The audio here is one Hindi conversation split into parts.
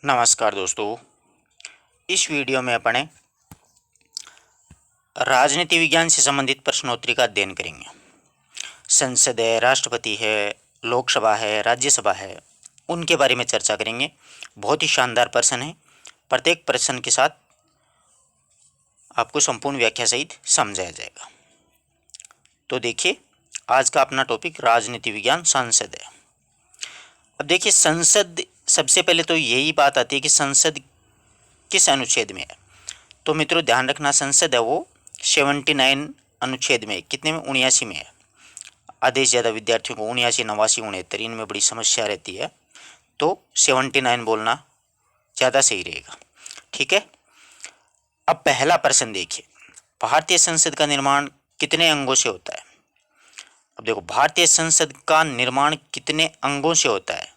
नमस्कार दोस्तों। इस वीडियो में अपने राजनीति विज्ञान से संबंधित प्रश्नोत्तरी का अध्ययन करेंगे। संसद है, राष्ट्रपति है, लोकसभा है, राज्यसभा है, उनके बारे में चर्चा करेंगे। बहुत ही शानदार प्रश्न है। प्रत्येक प्रश्न के साथ आपको संपूर्ण व्याख्या सहित समझाया जाएगा। तो देखिए, आज का अपना टॉपिक राजनीति विज्ञान संसद है। अब देखिए, संसद, सबसे पहले तो यही बात आती है कि संसद किस अनुच्छेद में है। तो मित्रों ध्यान रखना, संसद है वो 79 अनुच्छेद में, कितने में, 79 में है। आधे से ज़्यादा विद्यार्थियों को 79, 89, 69 इनमें बड़ी समस्या रहती है, तो 79 बोलना ज़्यादा सही रहेगा। ठीक है। अब पहला प्रश्न देखिए, भारतीय संसद का निर्माण कितने अंगों से होता है। अब देखो, भारतीय संसद का निर्माण कितने अंगों से होता है,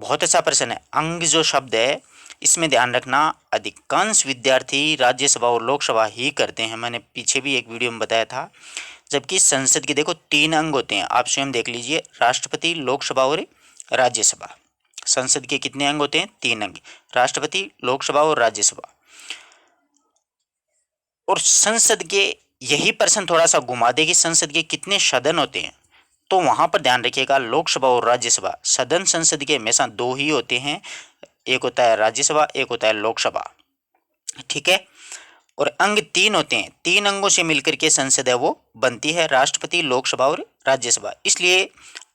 बहुत अच्छा प्रश्न है। अंग जो शब्द है, इसमें ध्यान रखना, अधिकांश विद्यार्थी राज्यसभा और लोकसभा ही करते हैं। मैंने पीछे भी एक वीडियो में बताया था। जबकि संसद के देखो 3 अंग होते हैं, आप स्वयं देख लीजिए, राष्ट्रपति, लोकसभा और राज्यसभा। संसद के कितने अंग होते हैं? 3 अंग, राष्ट्रपति, लोकसभा और राज्यसभा। और संसद के, यही प्रश्न थोड़ा सा घुमा दे कि संसद के कितने सदन होते हैं, तो वहां पर ध्यान रखिएगा, लोकसभा और राज्यसभा सदन संसद के हमेशा 2 ही होते हैं। एक होता है राज्यसभा, एक होता है लोकसभा। ठीक है। और अंग 3 होते हैं, 3 अंगों से मिलकर के संसद है वो बनती है, राष्ट्रपति, लोकसभा और राज्यसभा। इसलिए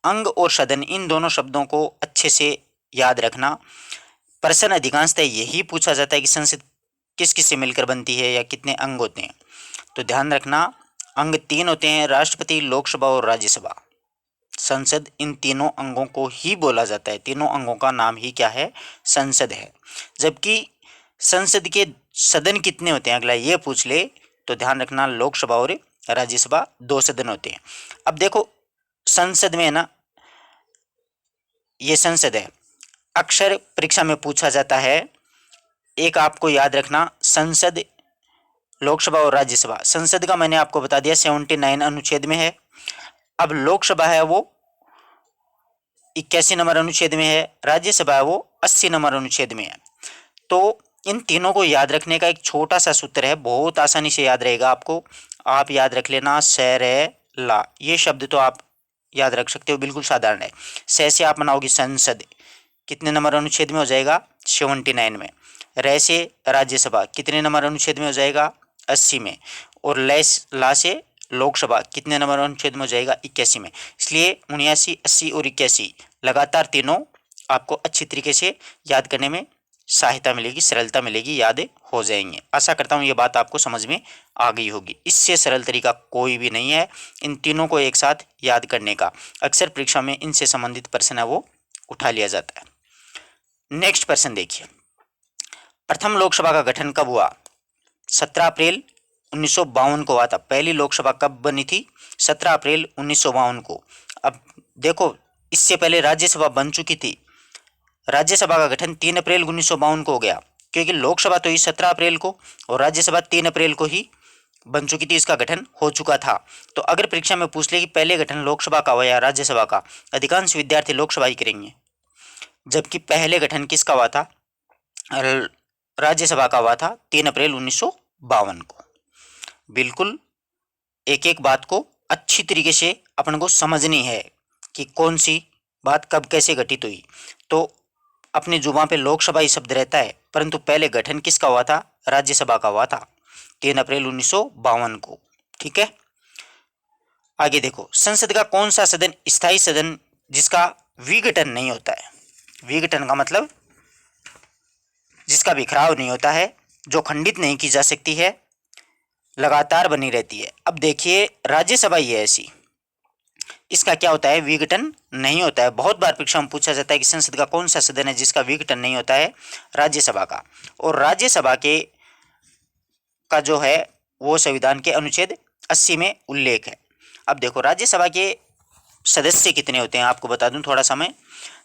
अंग और सदन, इन दोनों शब्दों को अच्छे से याद रखना। प्रश्न अधिकांशतः यही पूछा जाता है कि संसद किस किस से मिलकर बनती है या कितने अंग होते हैं। तो ध्यान रखना, अंग 3 होते हैं, राष्ट्रपति, लोकसभा और राज्यसभा। संसद, इन तीनों अंगों को ही बोला जाता है, तीनों अंगों का नाम ही क्या है? संसद है। जबकि संसद के सदन कितने होते हैं, अगला ये पूछ ले, तो ध्यान रखना, लोकसभा और राज्यसभा 2 सदन होते हैं। अब देखो, संसद में है ना, ये संसद है, अक्सर परीक्षा में पूछा जाता है। एक आपको याद रखना, संसद, लोकसभा और राज्यसभा। संसद का मैंने आपको बता दिया 79 अनुच्छेद में है। अब लोकसभा है वो 81 नंबर अनुच्छेद में है, राज्यसभा है वो 80 नंबर अनुच्छेद में है। तो इन तीनों को याद रखने का एक छोटा सा सूत्र है, बहुत आसानी से याद रहेगा आपको। आप याद रख लेना, ला, ये शब्द तो आप याद रख सकते हो, बिल्कुल साधारण है। से आप बनाओगे संसद, कितने नंबर अनुच्छेद में हो जाएगा? 79 में। रे से राज्यसभा, कितने नंबर अनुच्छेद में हो जाएगा? 80 में। और ला से लोकसभा, कितने नंबर अनुच्छेद में हो जाएगा? 81 में। इसलिए 79, 80 और 81 लगातार तीनों आपको अच्छी तरीके से याद करने में सहायता मिलेगी, सरलता मिलेगी, याद हो जाएंगे। आशा करता हूँ ये बात आपको समझ में आ गई होगी। इससे सरल तरीका कोई भी नहीं है इन तीनों को एक साथ याद करने का। अक्सर परीक्षा में इनसे संबंधित प्रश्न है वो उठा लिया जाता है। नेक्स्ट प्रश्न देखिए, प्रथम लोकसभा का गठन कब हुआ? 17 अप्रैल 1952 को हुआ था। पहली लोकसभा कब बनी थी? 17 अप्रैल 1952 को। अब देखो, इससे पहले राज्यसभा बन चुकी थी। राज्यसभा का गठन 3 अप्रैल 1952 को हो गया, क्योंकि लोकसभा तो ही 17 अप्रैल को और राज्यसभा 3 अप्रैल को ही बन चुकी थी, इसका गठन हो चुका था। तो अगर परीक्षा में पूछ ले कि पहले गठन लोकसभा का हुआ या राज्यसभा का, अधिकांश विद्यार्थी लोकसभा ही करेंगे। जबकि पहले गठन किसका हुआ था? राज्यसभा का हुआ था 3 अप्रैल 1952 को। बिल्कुल एक एक बात को अच्छी तरीके से अपन को समझनी है कि कौन सी बात कब कैसे घटित हुई। तो अपनी जुबान पे लोकसभा ही शब्द रहता है, परंतु पहले गठन किसका हुआ था? राज्यसभा का हुआ था 3 अप्रैल 1952 को। ठीक है। आगे देखो, संसद का कौन सा सदन स्थायी सदन जिसका विघटन नहीं होता है? विघटन का मतलब जिसका बिखराव नहीं होता है, जो खंडित नहीं की जा सकती है, लगातार बनी रहती है। अब देखिए, राज्यसभा ही है ऐसी, इसका क्या होता है? विघटन नहीं होता है। बहुत बार परीक्षा में पूछा जाता है कि संसद का कौन सा सदन है जिसका विघटन नहीं होता है? राज्यसभा का। और राज्यसभा के का जो है वो संविधान के अनुच्छेद 80 में उल्लेख है। अब देखो, राज्यसभा के सदस्य कितने होते हैं आपको बता दूं थोड़ा समय।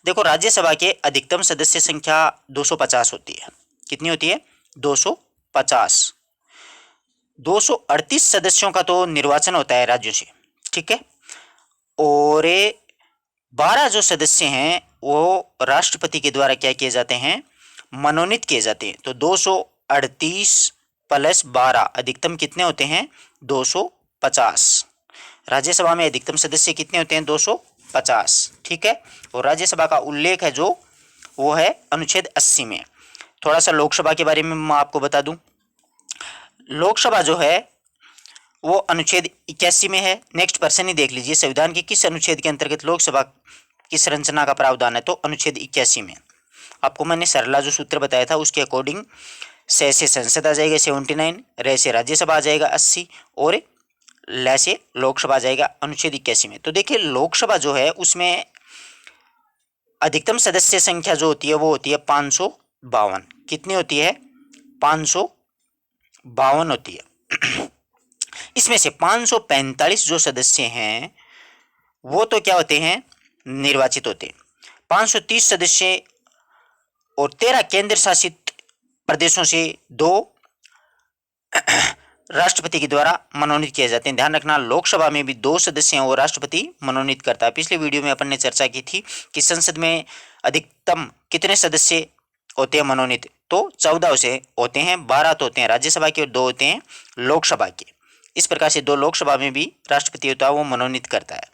देखो, राज्यसभा के अधिकतम सदस्य संख्या 250 होती है। कितनी होती है? 250। 238 सदस्यों का तो निर्वाचन होता है राज्यों से। ठीक है। और 12 जो सदस्य हैं वो राष्ट्रपति के द्वारा क्या किए जाते हैं? मनोनीत किए जाते हैं। तो 238 प्लस 12 अधिकतम कितने होते हैं? 250। राज्यसभा में अधिकतम सदस्य कितने होते हैं? 250। ठीक है। और राज्यसभा का उल्लेख है जो वो है अनुच्छेद 80 में। थोड़ा सा लोकसभा के बारे में मैं आपको बता दूं। लोकसभा जो है वो अनुच्छेद 81 में है। नेक्स्ट पर्सन ही देख लीजिए, संविधान के किस अनुच्छेद के अंतर्गत लोकसभा की संरचना का प्रावधान है? तो अनुच्छेद 81 में। आपको मैंने सरला जो सूत्र बताया था उसके अकॉर्डिंग से संसद आ जाएगा 79, रे से राज्यसभा आ जाएगा 80 और ल से लोकसभा आ जाएगा अनुच्छेद 81 में। तो देखिए लोकसभा जो है उसमें अधिकतम सदस्य संख्या जो होती है वो होती है 552। कितनी होती है? 552 होती है। इसमें से 545 जो सदस्य हैं वो तो क्या होते हैं? निर्वाचित होते हैं। 530 सदस्य और 13 केंद्र शासित प्रदेशों से 2 राष्ट्रपति के द्वारा मनोनीत किए जाते हैं। ध्यान रखना लोकसभा में भी 2 सदस्य हैं वो राष्ट्रपति मनोनीत करता है। पिछले वीडियो में अपन ने चर्चा की थी कि संसद में अधिकतम कितने सदस्य होते हैं मनोनीत? तो 14 से होते हैं, 12 तो होते हैं राज्यसभा के और 2 होते हैं लोकसभा के। इस प्रकार से 2 लोकसभा में भी राष्ट्रपति होता है वो मनोनीत करता है।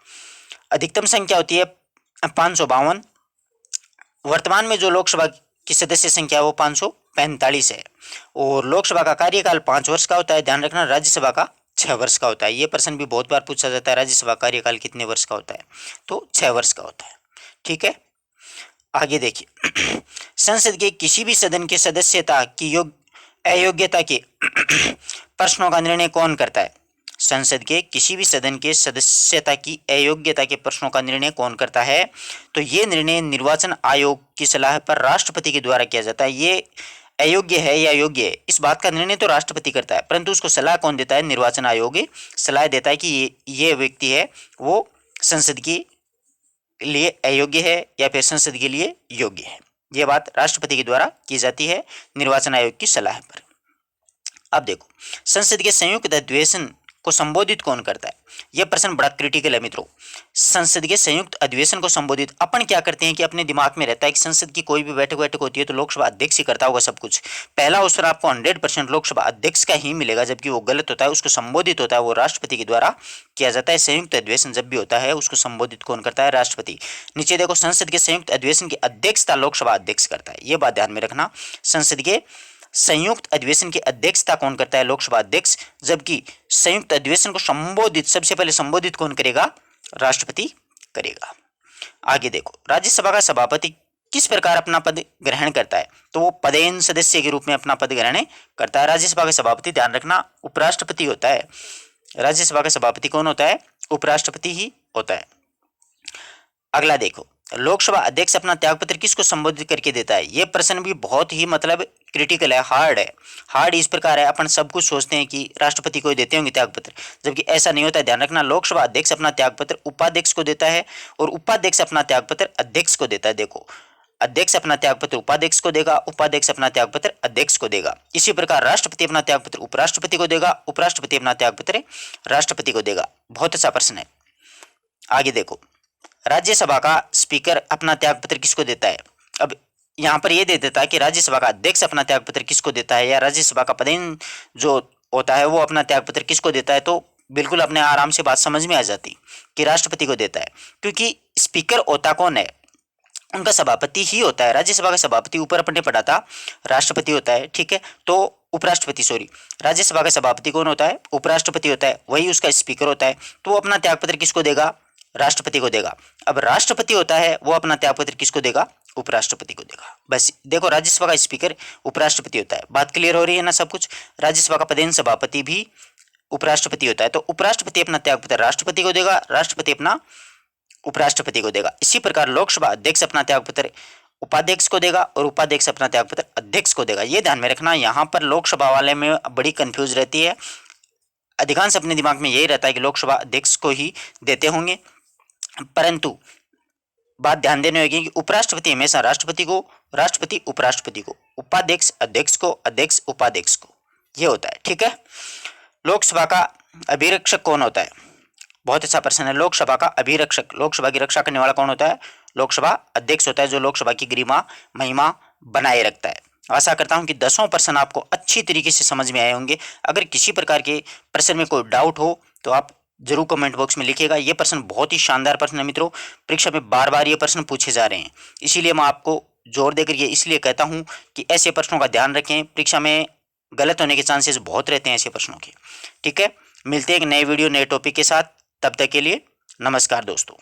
अधिकतम संख्या होती है 552। वर्तमान में जो लोकसभा की सदस्य संख्या वो 545 है और लोकसभा का कार्यकाल 5 वर्ष का होता है। ध्यान रखना राज्यसभा का 6 वर्ष का होता है। ये प्रश्न भी बहुत बार पूछा जाता है, राज्यसभा कार्यकाल कितने वर्ष का होता है? तो 6 वर्ष का होता है। ठीक है, आगे देखिए। संसद के किसी भी सदन के सदस्यता की अयोग्यता के प्रश्नों का निर्णय कौन करता है? संसद के किसी भी सदन के सदस्यता की अयोग्यता के प्रश्नों का निर्णय कौन करता है? तो ये निर्णय निर्वाचन आयोग की सलाह पर राष्ट्रपति के द्वारा किया जाता है। ये अयोग्य है या योग्य है इस बात का निर्णय तो राष्ट्रपति करता है, परंतु उसको सलाह कौन देता है? निर्वाचन आयोग सलाह देता है कि ये व्यक्ति है वो संसद के लिए अयोग्य है या फिर संसद के लिए योग्य है। यह बात राष्ट्रपति के द्वारा की जाती है निर्वाचन आयोग की सलाह पर। अब देखो संसद के संयुक्त अधिवेशन को संबोधित कौन करता है? यह प्रश्न बड़ा क्रिटिकल है मित्रों। संसद के संयुक्त अधिवेशन को संबोधित अपन क्या करते हैं कि अपने दिमाग में रहता है कि संसद की कोई भी बैठक होती है तो लोकसभा अध्यक्ष ही करता होगा सब कुछ। पहला अवसर आपको 100% लोकसभा अध्यक्ष का ही मिलेगा, जबकि वो गलत होता है। उसको संबोधित होता है वो राष्ट्रपति के द्वारा किया जाता है। संयुक्त अधिवेशन जब भी होता है उसको संबोधित कौन करता है? राष्ट्रपति। नीचे देखो संसद के संयुक्त अधिवेशन की अध्यक्षता लोकसभा अध्यक्ष करता है। ये बात ध्यान में रखना, संसद के संयुक्त अधिवेशन की अध्यक्षता कौन करता है? लोकसभा अध्यक्ष। जबकि संयुक्त अधिवेशन को संबोधित सबसे पहले संबोधित कौन करेगा? राष्ट्रपति करेगा। आगे देखो राज्यसभा का सभापति किस प्रकार अपना पद ग्रहण करता है? तो वो पदेन सदस्य के रूप में अपना पद ग्रहण करता है। राज्यसभा का सभापति ध्यान रखना उपराष्ट्रपति होता है। राज्यसभा का सभापति कौन होता है? उपराष्ट्रपति ही होता है। अगला देखो लोकसभा अध्यक्ष अपना त्यागपत्र किसको संबोधित करके देता है? यह प्रश्न भी बहुत ही मतलब क्रिटिकल है, हार्ड है। हार्ड इस प्रकार है अपन सब कुछ सोचते हैं कि राष्ट्रपति को देते होंगे त्यागपत्र, जबकि ऐसा नहीं होता है। ध्यान रखना लोकसभा अध्यक्ष अपना त्यागपत्र उपाध्यक्ष को देता है और उपाध्यक्ष अपना त्यागपत्र अध्यक्ष को देता है। देखो अध्यक्ष अपना त्यागपत्र उपाध्यक्ष को देगा, उपाध्यक्ष अपना त्यागपत्र अध्यक्ष को देगा। इसी प्रकार राष्ट्रपति अपना त्यागपत्र उपराष्ट्रपति को देगा, उपराष्ट्रपति अपना त्यागपत्र राष्ट्रपति को देगा। बहुत अच्छा प्रश्न है। आगे देखो राज्यसभा का स्पीकर अपना त्यागपत्र किसको देता है? अब यहां पर यह दे देता है कि राज्यसभा का अध्यक्ष अपना त्यागपत्र किसको देता है या राज्यसभा का पदेन जो होता है वो अपना त्यागपत्र किसको देता है, तो बिल्कुल अपने आराम से बात समझ में आ जाती कि राष्ट्रपति को देता है, क्योंकि स्पीकर होता कौन है? उनका सभापति ही होता है। राज्यसभा का सभापति ऊपर अपन ने पढ़ा था राष्ट्रपति होता है, ठीक है, तो उपराष्ट्रपति सॉरी राज्यसभा का सभापति कौन होता है? उपराष्ट्रपति होता है, वही उसका स्पीकर होता है। तो वो अपना त्यागपत्र किसको देगा? राष्ट्रपति को देगा। अब राष्ट्रपति होता है वो अपना त्यागपत्र किसको देगा? उपराष्ट्रपति को देगा। बस देखो राज्यसभा का स्पीकर उपराष्ट्रपति होता है। बात क्लियर हो रही है ना सब कुछ? राज्यसभा का पदेन सभापति भी उपराष्ट्रपति होता है। तो उपराष्ट्रपति अपना त्यागपत्र राष्ट्रपति को देगा, राष्ट्रपति अपना उपराष्ट्रपति को देगा। इसी प्रकार लोकसभा अध्यक्ष अपना त्यागपत्र उपाध्यक्ष को देगा और उपाध्यक्ष अपना त्यागपत्र अध्यक्ष को देगा। ये ध्यान में रखना। यहाँ पर लोकसभा वाले में बड़ी कंफ्यूज रहती है। अधिकांश अपने दिमाग में यही रहता है कि लोकसभा अध्यक्ष को ही देते होंगे, परंतु बात ध्यान देने होगी कि उपराष्ट्रपति हमेशा राष्ट्रपति को, राष्ट्रपति उपराष्ट्रपति को, उपाध्यक्ष अध्यक्ष को, अध्यक्ष उपाध्यक्ष को, यह होता है। ठीक है। लोकसभा का अभिरक्षक कौन होता है? बहुत अच्छा प्रश्न है। लोकसभा का अभिरक्षक, लोकसभा की रक्षा करने वाला कौन होता है? लोकसभा अध्यक्ष होता है, जो लोकसभा की गरिमा महिमा बनाए रखता है। आशा करता हूं कि 10 प्रश्न आपको अच्छी तरीके से समझ में आए होंगे। अगर किसी प्रकार के प्रश्न में कोई डाउट हो तो आप जरूर कमेंट बॉक्स में लिखिएगा। ये प्रश्न बहुत ही शानदार प्रश्न है मित्रों, परीक्षा में बार बार ये प्रश्न पूछे जा रहे हैं, इसीलिए मैं आपको जोर देकर ये इसलिए कहता हूं कि ऐसे प्रश्नों का ध्यान रखें। परीक्षा में गलत होने के चांसेस बहुत रहते हैं ऐसे प्रश्नों के। ठीक है, मिलते हैं एक नए वीडियो नए टॉपिक के साथ, तब तक के लिए नमस्कार दोस्तों।